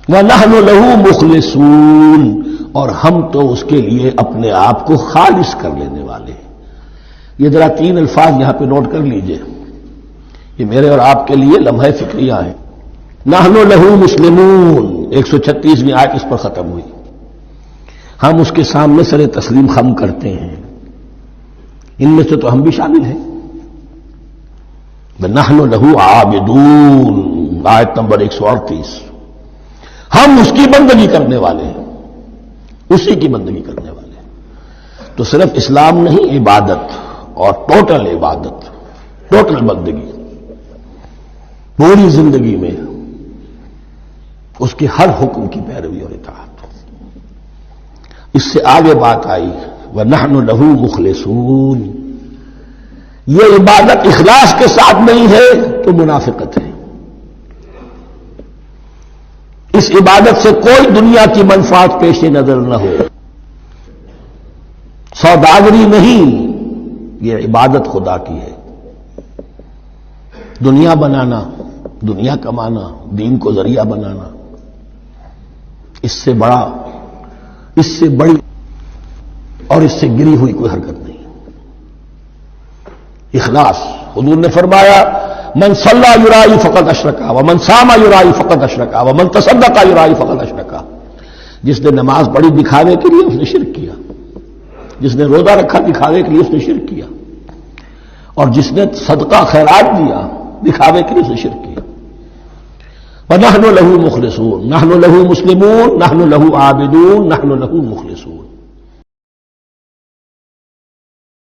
وَنَحْنُ لَهُ مُخْلِصُونَ، اور ہم تو اس کے لیے اپنے آپ کو خالص کر لینے والے ہیں۔ یہ ذرا 3 الفاظ یہاں پہ نوٹ کر لیجئے، یہ میرے اور آپ کے لیے لمحہ فکریہ ہیں۔ نحن لہو مسلمون، 136ویں آیت اس پر ختم ہوئی۔ ہم اس کے سامنے سر تسلیم خم کرتے ہیں، ان میں سے تو ہم بھی شامل ہیں۔ نحن لہو عابدون، آیت نمبر 138، ہم اس کی بندگی کرنے والے ہیں، اسی کی بندگی کرنے والے ہیں۔ تو صرف اسلام نہیں، عبادت اور ٹوٹل عبادت، ٹوٹل بندگی، پوری زندگی میں اس کے ہر حکم کی پیروی اور اطاعت۔ اس سے آگے بات آئی وَنَحْنُ لَهُ مُخْلِصُونَ، یہ عبادت اخلاص کے ساتھ نہیں ہے تو منافقت ہے۔ اس عبادت سے کوئی دنیا کی منفعت پیش نظر نہ ہو، سوداگری نہیں، یہ عبادت خدا کی ہے۔ دنیا بنانا، دنیا کمانا، دین کو ذریعہ بنانا، اس سے بڑا، اس سے بڑی اور اس سے گری ہوئی کوئی حرکت نہیں۔ اخلاص، حضور نے فرمایا من صلی یرائی فقط اشرکا ومن صام یرائی فقط اشرکا ومن تصدق یرائی فقط اشرکا، جس نے نماز پڑھی دکھاوے کے لیے اس نے شرک کیا، جس نے روزہ رکھا دکھاوے کے لیے اس نے شرک کیا، اور جس نے صدقہ خیرات دیا دکھاوے کے لیے اس نے شرک کیا۔ وَنَحْنُ لَهُ مُخْلِصُونَ، نحن لہو مسلمون، نحن لہو عابدون، نحن لہو مخلصون۔